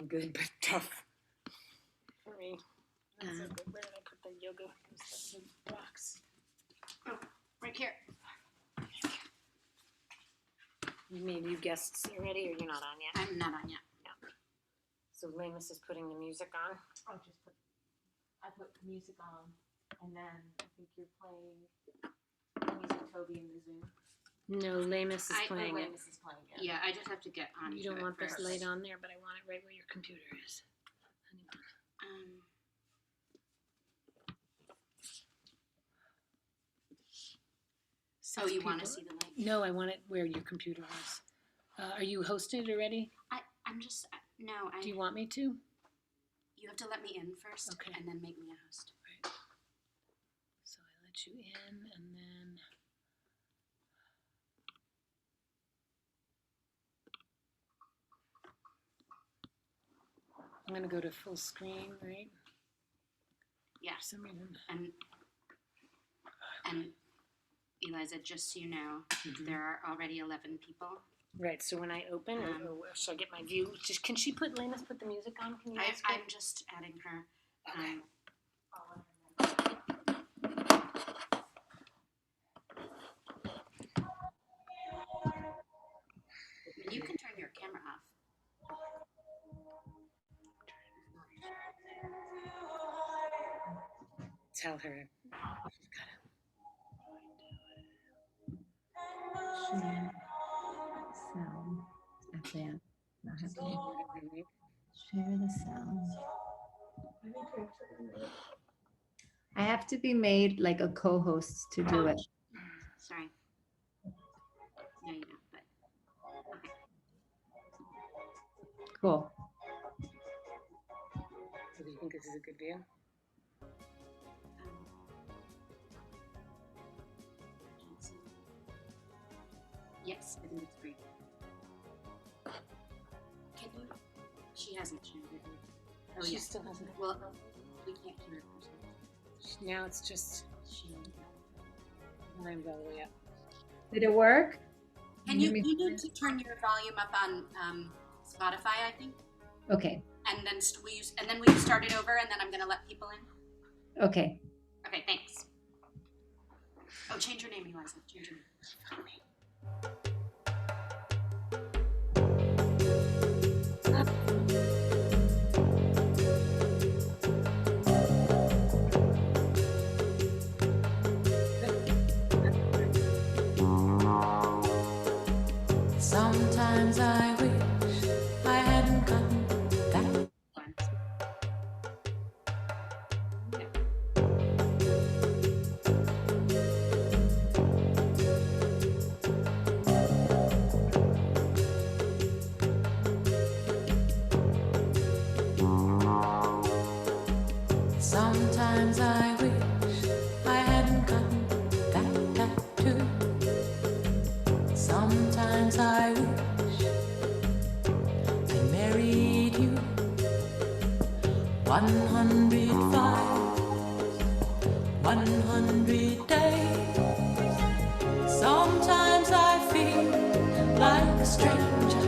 good but tough for me. That's so good. Where did I put the yoga stuff in the box? Oh, right here. You guessed already, or you're not on yet? I'm not on yet. No. So Lamus is putting the music on. I put the music on, and then I think you're playing music, Toby, in the Zoom. No, Lamus is playing it. Lamus is playing it. Yeah, I just have to get on. You don't want this light on there, but I want it right where your computer is. So you want to see the light? No, I want it where your computer is. Are you hosted already? I'm just no. Do you want me to? You have to let me in first, Okay. and then make me a host. Right. So I let you in, and then I'm gonna go to full screen, right? Yeah. For some reason. And Eliza, just so you know, there are already 11 people. Right. So when I open, or should I get my view? Just can she put Lamus put the music on? Can you ask her? I'm just adding her. Okay. You can turn your camera off. Tell her. Share sound. Advance. Not happening. Share the sound. I have to be made like a co-host to do it. Sorry. No, you don't, but okay. Cool. Do you think this is a good view? Yes, I think it's great. Can you? She hasn't shared it. Oh, She yeah. still hasn't. Well, we can't hear it. Now it's just named all the way up. Did it work? Can you need to turn your volume up on Spotify, I think. Okay. And then we start it over, and then I'm gonna let people in. Okay. Okay, thanks. Oh, change your name, Eliza. Change your name. Sometimes I wish I hadn't come that. Sometimes I wish I hadn't gotten that tattoo. Sometimes I wish I married you. 105, 100 days. Sometimes I feel like a stranger.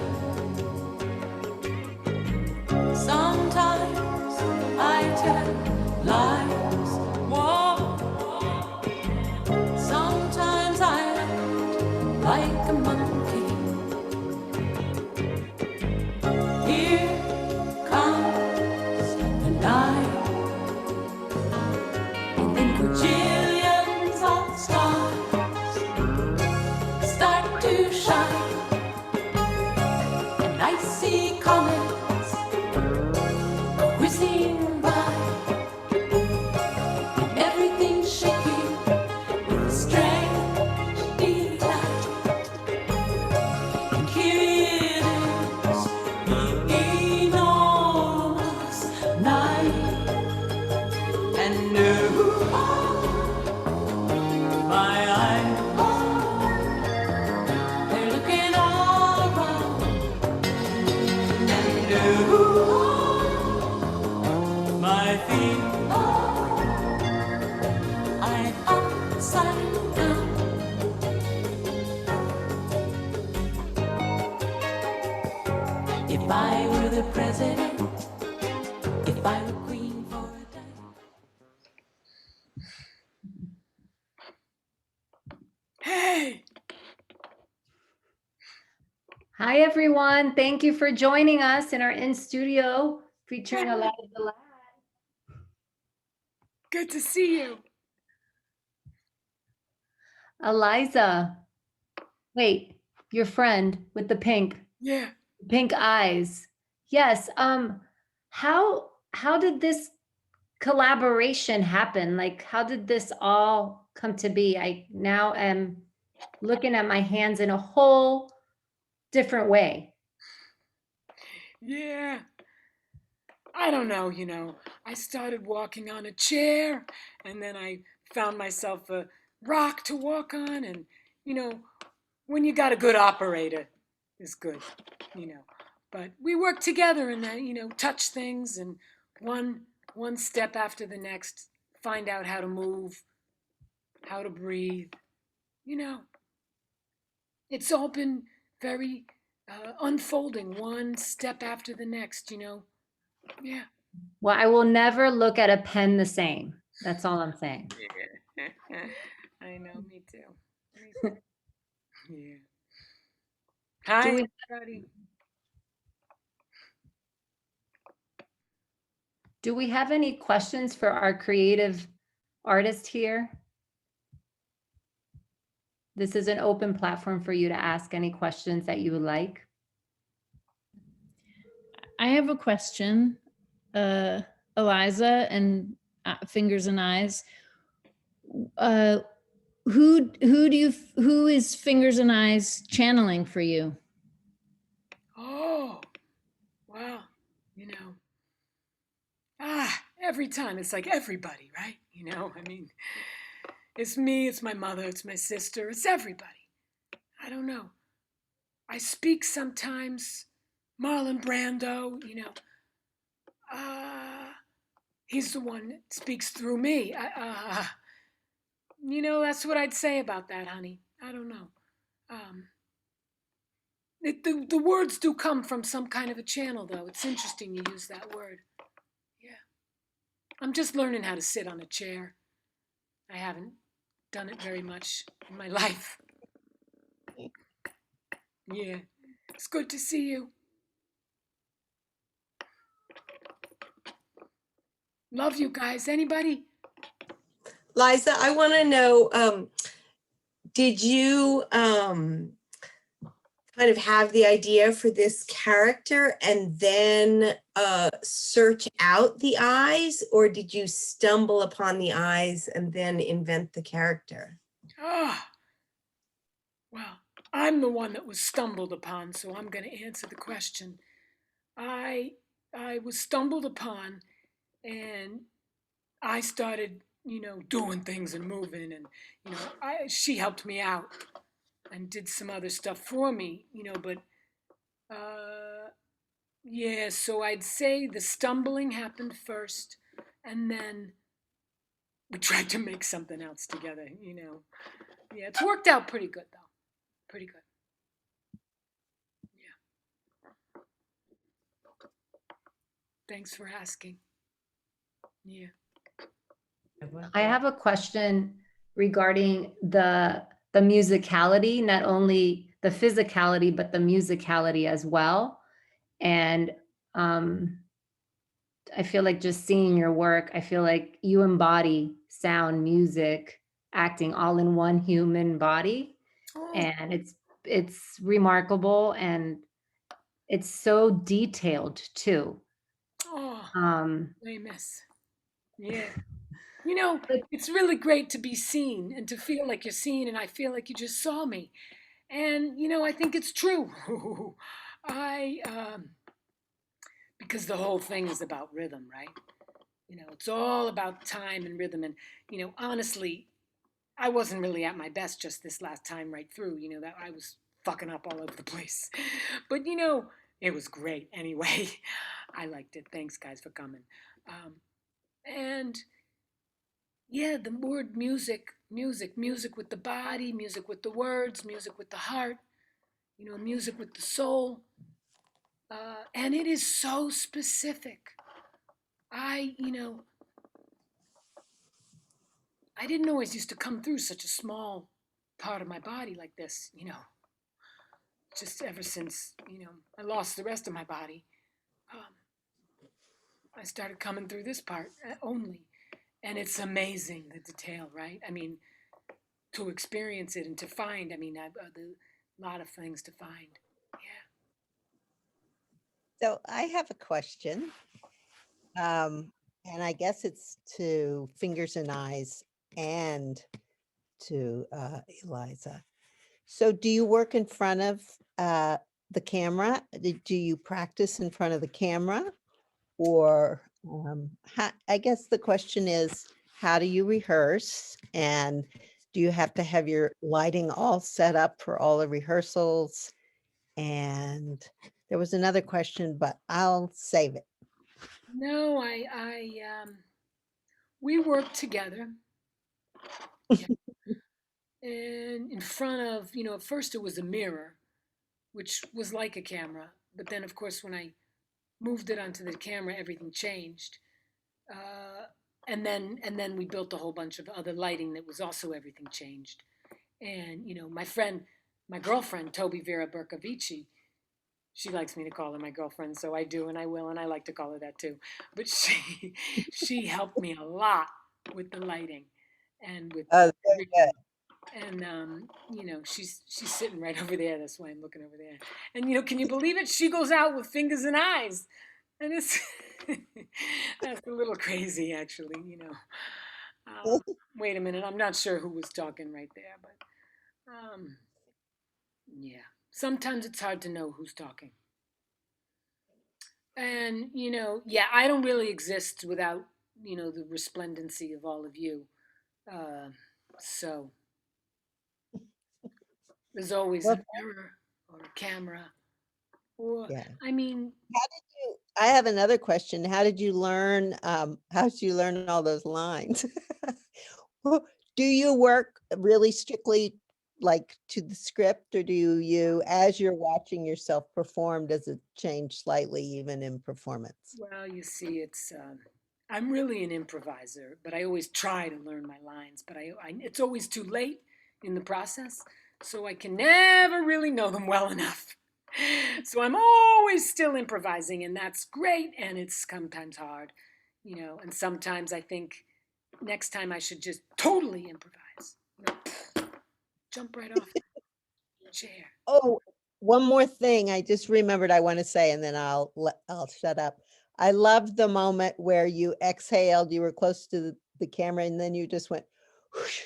Sometimes I tell lies. Whoa. Sometimes I act like a monkey. Here comes the night, and then bajillions of stars start to shine, and I see comets whizzing by, and everything's shaking with a strange delight. And here it is, the enormous night, and my eyes, they're looking all around, and my feet are upside down. If I were the president by the queen for a day. Hey! Hi, everyone. Thank you for joining us in our in-studio featuring Eliza Ladd. Good to see you. Eliza, wait, your friend with the pink Yeah. eyes. Yes. How did this collaboration happen? Like, how did this all come to be? I now am looking at my hands in a whole different way. Yeah. I don't know, I started walking on a chair and then I found myself a rock to walk on. And, when you got a good operator, it's good, But we worked together and, touch things and one step after the next, find out how to move, how to breathe. It's all been very unfolding, one step after the next, Yeah. Well, I will never look at a pen the same. That's all I'm saying. Yeah. I know, me too. Me too. Yeah. Hi, everybody. Do we have any questions for our creative artist here? This is an open platform for you to ask any questions that you would like. I have a question, Eliza and Fingers and Eyes. Who is Fingers and Eyes channeling for you? Oh, wow. Every time it's like everybody, right? It's me, it's my mother, it's my sister, it's everybody. I don't know. I speak sometimes. Marlon Brando, he's the one that speaks through me. That's what I'd say about that, honey. I don't know. The words do come from some kind of a channel, though. It's interesting you use that word. Yeah. I'm just learning how to sit on a chair. I haven't done it very much in my life. Yeah. It's good to see you. Love you guys. Anybody? Liza, I want to know, did you kind of have the idea for this character and then search out the eyes, or did you stumble upon the eyes and then invent the character? Well, I'm the one that was stumbled upon, so I'm going to answer the question. I was stumbled upon, and I started, doing things and moving, and she helped me out and did some other stuff for me, but yeah, so I'd say the stumbling happened first, and then we tried to make something else together, Yeah, it's worked out pretty good, though. Pretty good. Yeah. Thanks for asking. Yeah. I have a question regarding the musicality, not only the physicality, but the musicality as well. And I feel like just seeing your work, I feel like you embody sound, music, acting all in one human body. Oh, And it's remarkable and it's so detailed too. famous. Yeah. It's really great to be seen and to feel like you're seen, and I feel like you just saw me. And, I think it's true. Because the whole thing is about rhythm, right? It's all about time and rhythm. And, honestly, I wasn't really at my best just this last time right through, that I was fucking up all over the place. But, it was great anyway. I liked it. Thanks, guys, for coming. And yeah, the word music with the body, music with the words, music with the heart, music with the soul. And it is so specific. you know, I didn't always used to come through such a small part of my body like this, you know. Just ever since, you know, I lost the rest of my body, um, I started coming through this part only. And it's amazing, the detail, right? I mean, to experience it and to find, I mean, a lot of things to find. Yeah. So I have a question. And I guess it's to Fingers and Eyes and to Eliza. So do you work in front of the camera? Do you practice in front of the camera? Or I guess the question is, how do you rehearse? And do you have to have your lighting all set up for all the rehearsals? And there was another question, but I'll save it. No, we worked together. Yeah. And in front of, you know, at first it was a mirror, which was like a camera. But then, of course, when I moved it onto the camera, everything changed. And then we built a whole bunch of other lighting that was also everything changed. And you know, my girlfriend Toby Vera Bercovici, she likes me to call her my girlfriend, so I do, and I will, and I like to call her that too. But she helped me a lot with the lighting and with Oh, very good. everything. And you know, she's sitting right over there. That's why I'm looking over there. And you know, can you believe it? She goes out with Fingers and Eyes, and it's that's a little crazy, actually. You know. Wait a minute, I'm not sure who was talking right there, but yeah. Sometimes it's hard to know who's talking. And you know, yeah, I don't really exist without, you know, the resplendency of all of you. Uh, so there's always a Well, mirror or a camera, or yeah. I mean, I have another question. How did you learn, how did you learn all those lines? Well, do you work really strictly like to the script, or do you, as you're watching yourself perform, does it change slightly even in performance? well, you see, I'm really an improviser, but I always try to learn my lines, but it's always too late in the process, so I can never really know them well enough. So I'm always still improvising, and that's great, and it's sometimes hard, you know, and sometimes I think next time I should just totally improvise, you know, jump right off the chair. Oh, one more thing I just remembered I want to say, and then I'll shut up. I loved the moment where you exhaled, you were close to the camera, and then you just went, whoosh.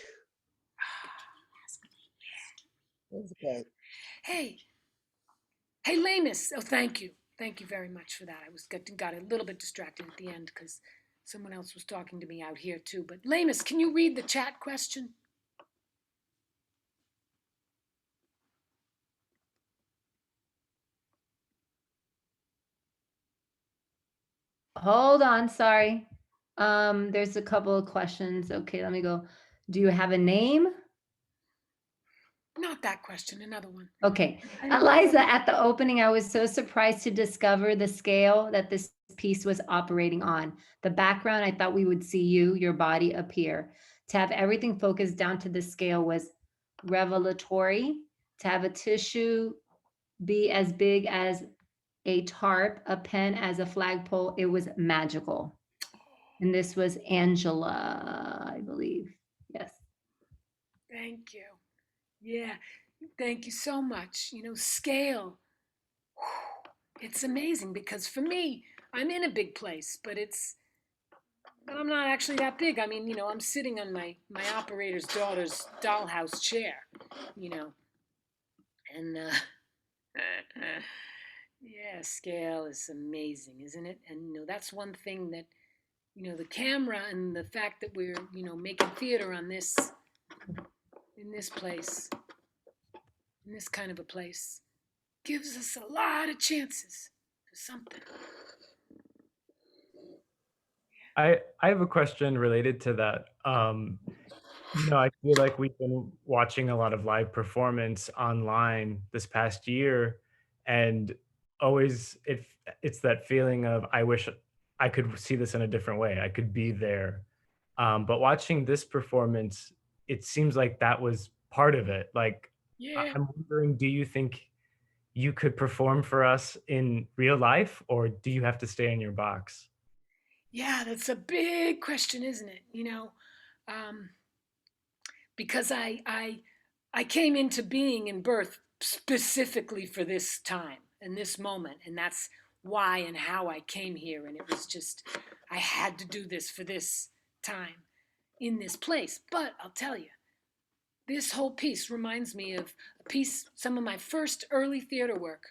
It was great. Hey, hey, Lamus. Oh, thank you. Thank you very much for that. I got a little bit distracted at the end because someone else was talking to me out here too. But Lamus, can you read the chat question? Hold on, sorry. There's a couple of questions. Okay, let me go. Do you have a name? Not that question, another one. Okay. Eliza, at the opening, I was so surprised to discover the scale that this piece was operating on. The background, I thought we would see you, your body appear. To have everything focused down to the scale was revelatory. To have a tissue be as big as a tarp, a pen as a flagpole, it was magical. And this was Angela, I believe. Yes. Thank you. Yeah, thank you so much. You know, scale. It's amazing because for me, I'm in a big place, but I'm not actually that big. I mean, you know, I'm sitting on my operator's daughter's dollhouse chair, you know, and yeah, scale is amazing, isn't it? And you know, that's one thing that, you know, the camera and the fact that we're, you know, making theater on this in this place, in this kind of a place, gives us a lot of chances for something. I have a question related to that. You know, I feel like we've been watching a lot of live performance online this past year, and always it's that feeling of I could see this in a different way. I could be there. But watching this performance, it seems like that was part of it. Like, Yeah. I'm wondering, do you think you could perform for us in real life, or do you have to stay in your box? Yeah, that's a big question, isn't it? Um, because I came into being in birth specifically for this time and this moment, and that's why and how I came here. And it was just I had to do this for this time in this place. But I'll tell you, this whole piece reminds me of a piece, some of my first early theater work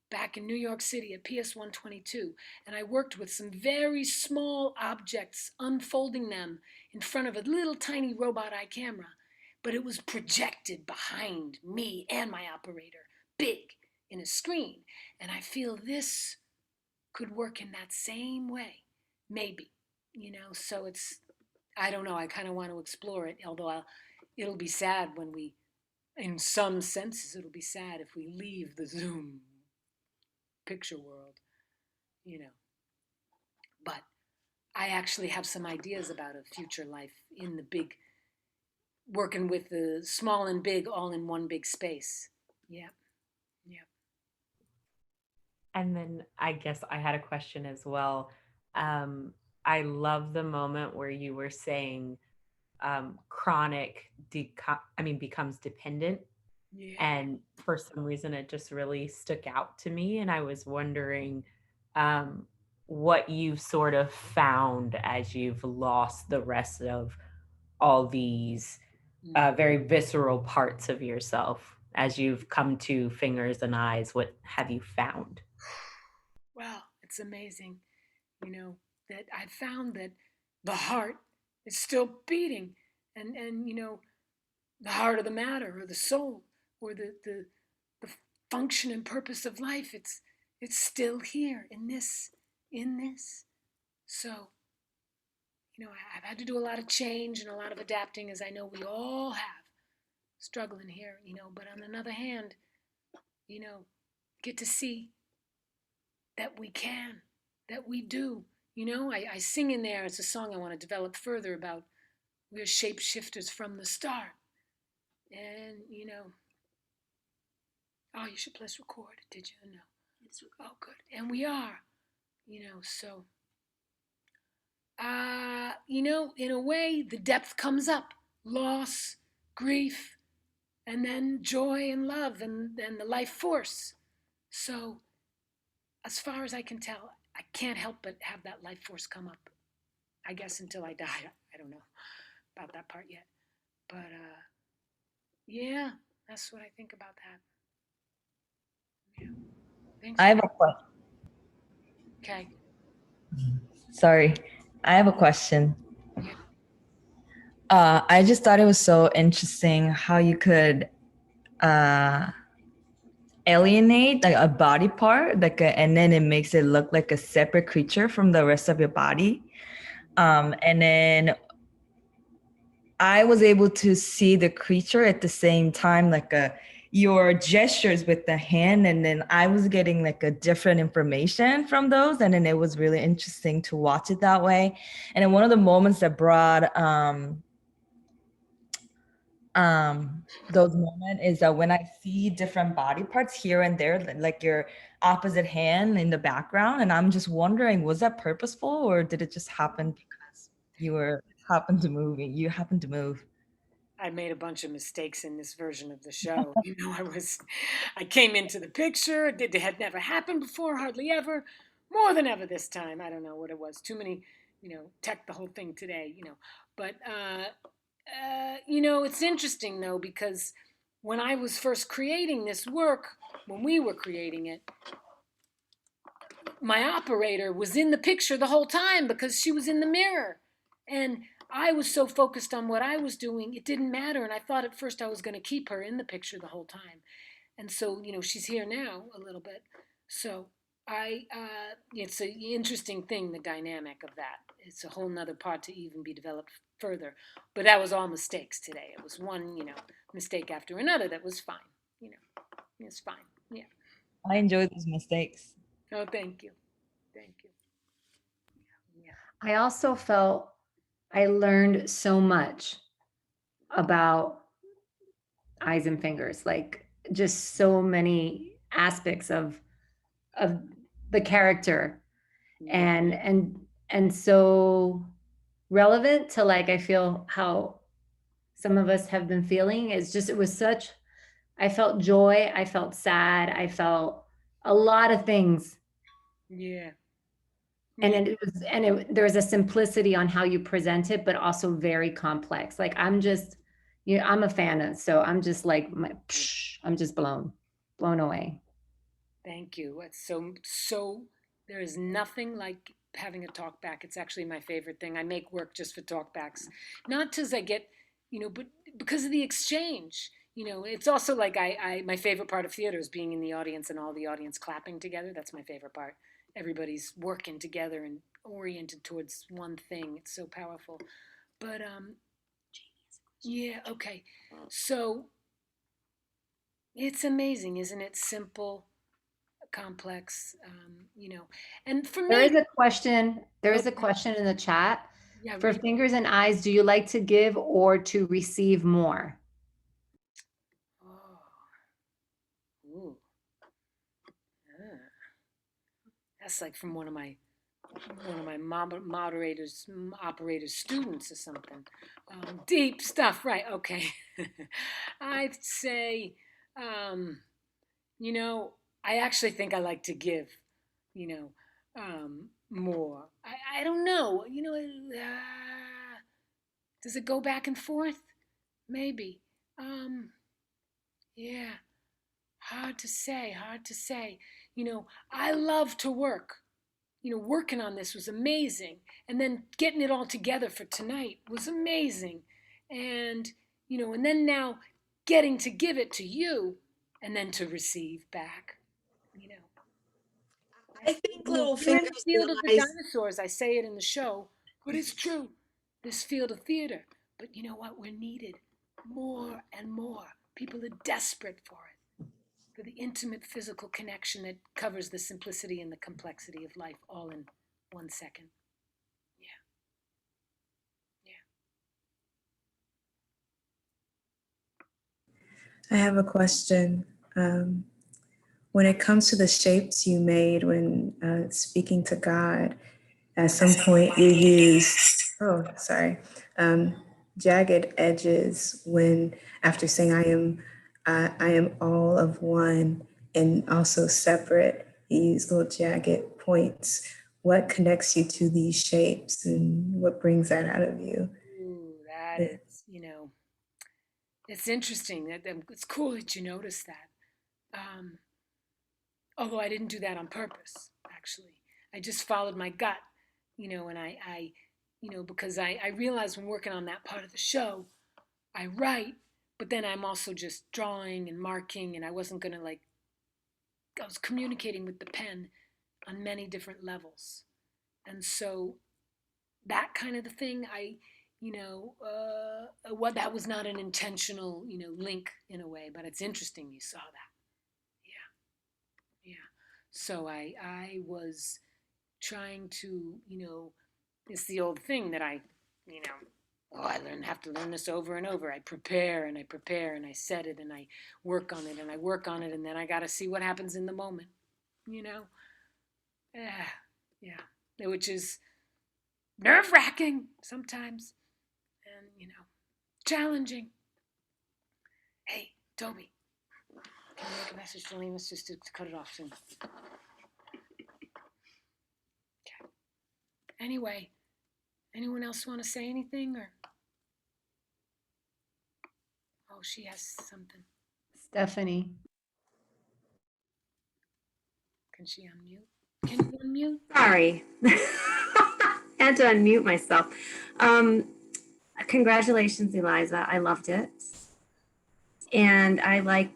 back in New York City at PS 122. And I worked with some very small objects, unfolding them in front of a little tiny robot eye camera. But it was projected behind me and my operator, big in a screen. And I feel this could work in that same way, maybe. So I don't know, I kind of want to explore it, although it'll be sad when in some senses, it'll be sad if we leave the Zoom picture world, you know. But I actually have some ideas about a future life in the big, working with the small and big all in one big space. Yeah, yeah. And then I guess I had a question as well. Um, I love the moment where you were saying chronic becomes dependent. Yeah. And for some reason, it just really stuck out to me. And I was wondering um, what you sort of found as you've lost the rest of all these very visceral parts of yourself. As you've come to Fingers and Eyes, what have you found? Wow, it's amazing, that I found that the heart is still beating, and the heart of the matter, or the soul, or the function and purpose of life. It's still here in this. So I've had to do a lot of change and a lot of adapting, as I know we all have, struggling here. But on another hand, you know, get to see that we can, that we do. I sing in there. It's a song I want to develop further about we're shapeshifters from the start. And, oh, you should press record. Did you? No. Oh, good. And we are, so, in a way, the depth comes up loss, grief, and then joy and love and the life force. So, as far as I can tell, I can't help but have that life force come up. I guess until I die. I don't know about that part yet. But yeah, that's what I think about that. Yeah. Thanks. I have a question. Okay. Sorry, I have a question. I just thought it was so interesting how you could alienate like a body part, and then it makes it look like a separate creature from the rest of your body. And then I was able to see the creature at the same time, your gestures with the hand, and then I was getting like a different information from those, and then it was really interesting to watch it that way. And then one of the moments that brought those moments is that when I see different body parts here and there, like your opposite hand in the background, and I'm just wondering, was that purposeful or did it just happen because you happened to move? I made a bunch of mistakes in this version of the show. I came into the picture. It had never happened before, hardly ever, more than ever this time. I don't know what it was. Too many, tech the whole thing today, But, it's interesting though, because when I was first creating this work, when we were creating it, my operator was in the picture the whole time because she was in the mirror. And I was so focused on what I was doing, it didn't matter. And I thought at first I was going to keep her in the picture the whole time. And so, she's here now a little bit. So it's an interesting thing, the dynamic of that. It's a whole nother part to even be developed further. But that was all mistakes today. It was one, mistake after another that was fine. It's fine. Yeah. I enjoy those mistakes. Oh, thank you. Thank you. I also felt I learned so much about eyes and fingers, like just so many aspects of the character and so relevant to like I feel how some of us have been feeling. It's just it was such I felt joy, I felt sad, I felt a lot of things. Yeah. And Yeah. it was and it there was a simplicity on how you present it, but also very complex. Like I'm just I'm a fan of so I'm just like I'm just blown away. Thank you. It's so there is nothing like having a talk back. It's actually my favorite thing. I make work just for talk backs. Not because I get, but because of the exchange. It's also like I my favorite part of theater is being in the audience and all the audience clapping together. That's my favorite part. Everybody's working together and oriented towards one thing. It's so powerful. But yeah, okay. So it's amazing, isn't it? Simple, complex, and for There me, is a question, there is a okay, question in the chat. yeah, For read. fingers and eyes, do you like to give or to receive more? Oh, ooh, ah. That's like from one of my moderators, operators, students or something. Deep stuff, right? Okay. I'd say, um, you know, I actually think I like to give, you know, more. I don't know, does it go back and forth? Maybe. Um, yeah, hard to say, hard to say. I love to work. Working on this was amazing. And then getting it all together for tonight was amazing. And, and then now getting to give it to you and then to receive back, you know. I think Little We're in the Fingers and field of the Eyes. dinosaurs. I say it in the show, but it's true. This field of theater. But you know what? We're needed more and more. People are desperate for it, for the intimate physical connection that covers the simplicity and the complexity of life all in 1 second. Yeah, I have a question. Um, when it comes to the shapes you made when speaking to God, at some point you used, um, jagged edges when, after saying I am all of one and also separate, you use little jagged points. What connects you to these shapes and what brings that out of you? Ooh, that is, it's interesting. It's cool that you noticed that. Um, Although I didn't do that on purpose, actually. I just followed my gut, and because I realized when working on that part of the show, I write, but then I'm also just drawing and marking, and I wasn't going to I was communicating with the pen on many different levels. And so that kind of the thing, what that was not an intentional, link in a way, but it's interesting you saw that. Yeah, yeah. So I was trying to, it's the old thing that you know, I have to learn this over and over. I prepare and I prepare and I set it and I work on it and I work on it and then I got to see what happens in the moment, you know? Yeah, yeah. Which is nerve wracking sometimes and, challenging. Hey, Toby, can you make a message to Lemus just to cut it off soon? Okay. Anyway, anyone else want to say anything or? Oh, she has something. Stephanie. Can she unmute? Can you unmute? Sorry. Had to unmute myself. Congratulations, Eliza. I loved it. And I like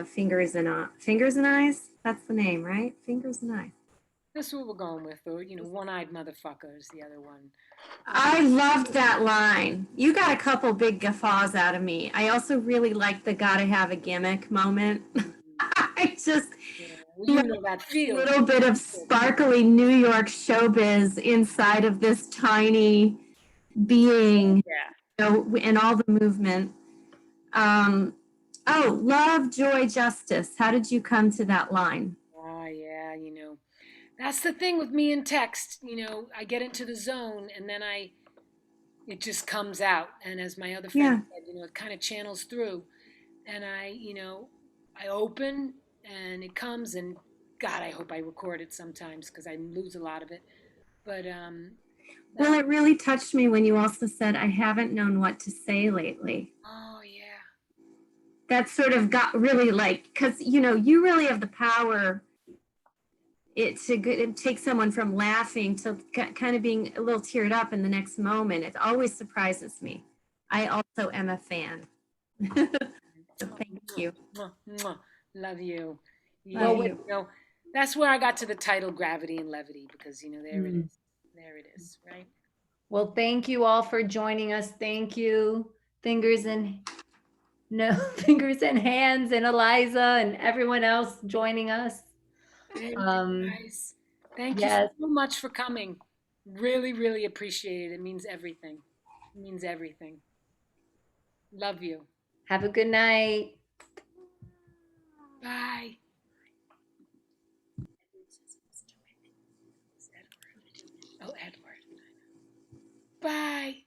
Fingers and Eyes. That's the name, right? Fingers and Eyes. That's what we're going with, or one-eyed motherfucker is the other one. I loved that line. You got a couple big guffaws out of me. I also really liked the gotta have a gimmick moment. I just, You know that A feel. little bit of sparkly New York showbiz inside of this tiny being, Yeah. you know, and all the movement. Oh, love, joy, justice. How did you come to that line? Ah, yeah, that's the thing with me in text. I get into the zone and then it just comes out. And as my other friend Yeah. said, it kind of channels through. And I open and it comes and God, I hope I record it sometimes because I lose a lot of it. But Well, it really touched me when you also said, I haven't known what to say lately. oh yeah. That sort of got really like, because, you really have the power it takes someone from laughing to kind of being a little teared up in the next moment. It always surprises me. I also am a fan. So thank you. Mwah, mwah. Love you. Love Yeah, you. that's where I got to the title Gravity and Levity because there it Mm. is. There it is, right? Well, thank you all for joining us. Thank you, Fingers and no Fingers and Hands and Eliza and everyone else joining us. Thank you guys. Thank you Yes. so much for coming. Really, really appreciate it. It means everything. It means everything. Love you. Have a good night. Bye. Oh, Edward. Bye.